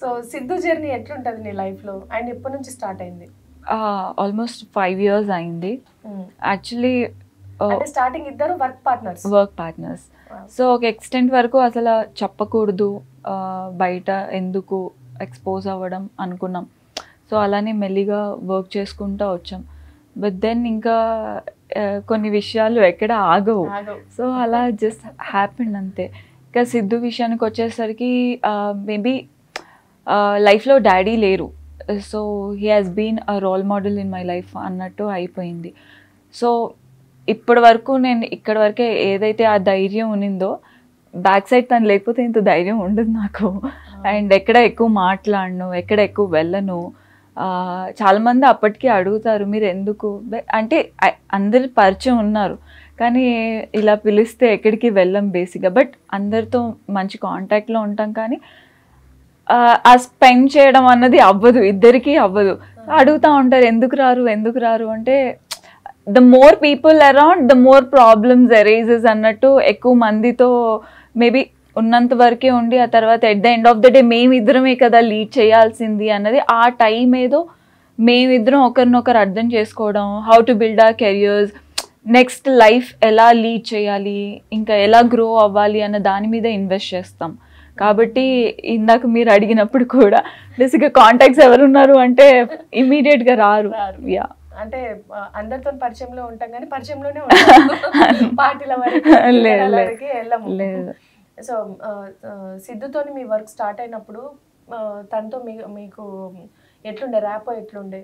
So Siddhu journey ఎట్లుంటది నీ life లో అండ్ ఎప్పటి నుంచి స్టార్ట్ అయింది? ఆల్మోస్ట్ 5 years అయింది యాక్చువల్లీ. అంటే స్టార్టింగ్ ఇద్దరు వర్క్ పార్ట్నర్స్. సో ఒక ఎక్స్టెంట్ వరకు అసలు చెప్పకూడదు, బయట ఎందుకు ఎక్స్పోజ్ అవ్వడం అనుకున్నాం. సో అలానే మెల్లిగా వర్క్ చేసుకుంటూ వచ్చాం. బట్ దెన్ ఇంకా కొన్ని విషయాలు ఎక్కడ ఆగవు. సో అలా జస్ట్ హ్యాపెండ్ అంతే. ఇంకా సిద్ధు విషయానికి వచ్చేసరికి మేబీ లైఫ్లో డాడీ లేరు. So he has been a role model in my life అన్నట్టు అయిపోయింది. సో ఇప్పటి వరకు నేను ఇక్కడ వరకే ఏదైతే ఆ ధైర్యం ఉన్నిందో, బ్యాక్ సైడ్ తను లేకపోతే ఇంత ధైర్యం ఉండదు నాకు. అండ్ ఎక్కడ ఎక్కువ మాట్లాడను, ఎక్కడ ఎక్కువ వెళ్ళను. చాలామంది అప్పటికీ అడుగుతారు మీరు ఎందుకు అంటే, అందరు పరిచయం ఉన్నారు కానీ ఇలా పిలిస్తే ఎక్కడికి వెళ్ళం బేసిక్గా. బట్ అందరితో మంచి కాంటాక్ట్లో ఉంటాం కానీ ఆ స్పెండ్ చేయడం అన్నది అవ్వదు, ఇద్దరికీ అవ్వదు. అడుగుతూ ఉంటారు ఎందుకు రారు అంటే, the more people around the more problems arises అన్నట్టు. ఎక్కువ మందితో మేబీ ఉన్నంత వరకే ఉండి ఆ తర్వాత at the end of the day మేమిద్దరమే కదా లీడ్ చేయాల్సింది అన్నది. ఆ టైం ఏదో మేమిద్దరం ఒకరినొకరు అర్థం చేసుకోవడం, how to build our careers, next life ఎలా లీడ్ చేయాలి, ఇంకా ఎలా గ్రో అవ్వాలి అన్న దాని మీద ఇన్వెస్ట్ చేస్తాం. కాబట్టి ఇందాక మీరు అడిగినప్పుడు కూడా బేసిక్గా కాంటాక్ట్స్ ఎవరున్నారు అంటే ఇమీడియట్గా రారు. యా, అంటే అందరితో పరిచయంలో ఉంటాం కానీ పరిచయంలోనే ఉంటాం, పార్టీల వరకు వెళ్ళము. సో సిద్ధుతో మీ వర్క్ స్టార్ట్ అయినప్పుడు తనతో మీకు ఎట్లుండే, ర్యాపో ఎట్లుండే?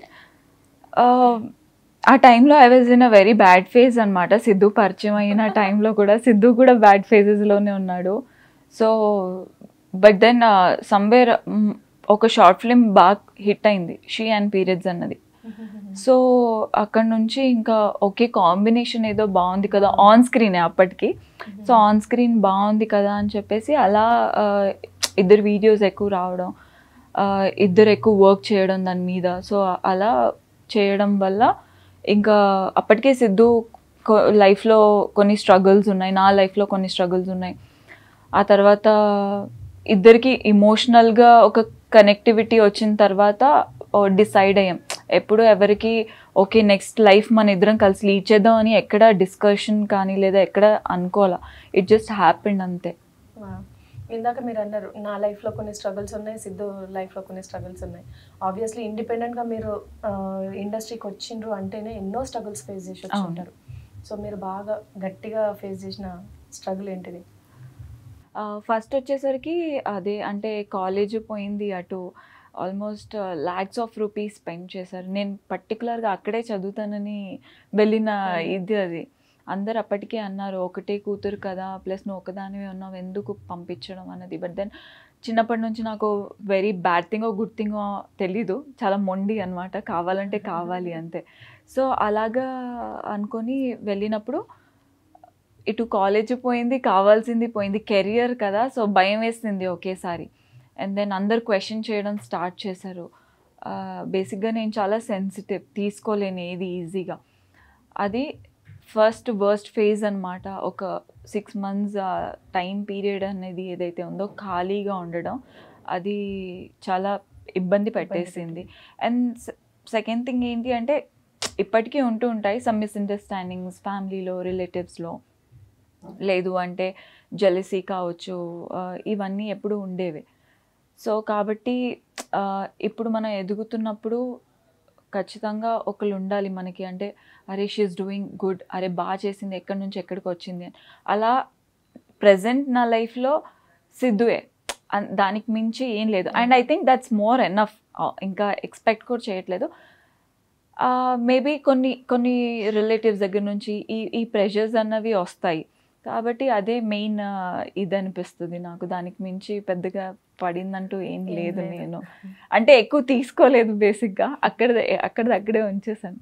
ఆ టైంలో I was in a very bad phase అనమాట. సిద్ధు పరిచయం అయిన టైంలో కూడా సిద్ధు కూడా బ్యాడ్ ఫేజెస్లోనే ఉన్నాడు. సో బట్ దెన్ సమ్వేర్ ఒక షార్ట్ ఫిల్మ్ బాగా హిట్ అయింది, షీ అండ్ పీరియడ్స్ అన్నది. సో అక్కడ నుంచి ఇంకా ఓకే కాంబినేషన్ ఏదో బాగుంది కదా, ఆన్ స్క్రీనే అప్పటికి. సో ఆన్ స్క్రీన్ బాగుంది కదా అని చెప్పేసి అలా ఇద్దరు వీడియోస్ ఎక్కువ రావడం, ఇద్దరు ఎక్కువ వర్క్ చేయడం దాని మీద. సో అలా చేయడం వల్ల ఇంకా అప్పటికే సిద్ధు లైఫ్లో కొన్ని స్ట్రగుల్స్ ఉన్నాయి, నా లైఫ్లో కొన్ని స్ట్రగుల్స్ ఉన్నాయి. ఆ తర్వాత ఇద్దరికి ఇమోషనల్గా ఒక కనెక్టివిటీ వచ్చిన తర్వాత డిసైడ్ అయ్యాం ఎప్పుడు ఎవరికి ఓకే నెక్స్ట్ లైఫ్ మన ఇద్దరం కలిసి లీడ్ చేద్దాం అని ఎక్కడ డిస్కషన్ కానీ లేదా ఎక్కడ అనుకోవాలా, ఇట్ జస్ట్ హ్యాపెండ్ అంతే. ఇందాక మీరు అన్నారు నా లైఫ్లో కొన్ని స్ట్రగుల్స్ ఉన్నాయి, సిద్ధు లైఫ్లో కొన్ని స్ట్రగుల్స్ ఉన్నాయి. ఆబ్వియస్లీ ఇండిపెండెంట్గా మీరు ఇండస్ట్రీకి వచ్చిండ్రు అంటేనే ఎన్నో స్ట్రగుల్స్ ఫేస్ చేసి వచ్చి ఉంటారు. సో మీరు బాగా గట్టిగా ఫేస్ చేసిన స్ట్రగుల్ ఏంటిది? ఫస్ట్ వచ్చేసరికి అదే, అంటే కాలేజ్ పోయింది, అటు almost lakhs of rupees spend చేశారు. నేను పర్టికులర్గా అక్కడే చదువుతానని వెళ్ళిన ఇది అది. అందరు అప్పటికే అన్నారు ఒకటే కూతురు కదా, ప్లస్ నువ్వు ఒకదానివే ఉన్నావు ఎందుకు పంపించడం అన్నది. బట్ దెన్ చిన్నప్పటి నుంచి నాకు వెరీ బ్యాడ్ థింగో గుడ్ థింగో తెలీదు, చాలా మొండి అనమాట, కావాలంటే కావాలి అంతే. సో అలాగా అనుకొని వెళ్ళినప్పుడు ఇటు కాలేజ్ పోయింది, కావాల్సింది పోయింది, కెరియర్ కదా. సో భయం వేసింది ఒకేసారి. అండ్ దెన్ అందరు క్వశ్చన్ చేయడం స్టార్ట్ చేశారు. బేసిక్గా నేను చాలా సెన్సిటివ్, తీసుకోలేను ఏది ఈజీగా. అది ఫస్ట్ వర్స్ట్ ఫేజ్ అనమాట. ఒక 6 months టైం పీరియడ్ అనేది ఏదైతే ఉందో ఖాళీగా ఉండడం, అది చాలా ఇబ్బంది పెట్టేసింది. అండ్ సెకండ్ థింగ్ ఏంటి అంటే, ఇప్పటికీ ఉంటూ ఉంటాయి సమ్ మిస్అండర్స్టాండింగ్స్ ఫ్యామిలీలో, రిలేటివ్స్లో, లేదు అంటే జెలసీ కావచ్చు, ఇవన్నీ ఎప్పుడు ఉండేవి. సో కాబట్టి ఇప్పుడు మనం ఎదుగుతున్నప్పుడు ఖచ్చితంగా ఒకళ్ళు ఉండాలి మనకి, అంటే అరే షీఈస్ డూయింగ్ గుడ్, అరే బాగా చేసింది, ఎక్కడి నుంచి ఎక్కడికి వచ్చింది అని. అలా ప్రజెంట్ నా లైఫ్లో సిద్ధువే, దానికి మించి ఏం లేదు. And I think that's more enough, ఇంకా ఎక్స్పెక్ట్ కూడా చేయట్లేదు. మేబీ కొన్ని రిలేటివ్స్ దగ్గర నుంచి ఈ ప్రెషర్స్ అన్నవి వస్తాయి కాబట్టి అదే మెయిన్ ఇది అనిపిస్తుంది నాకు. దానికి మించి పెద్దగా పడిందంటూ ఏం లేదు. నేను అంటే ఎక్కువ తీసుకోలేదు, బేసిక్గా అక్కడే ఉంచేసాను.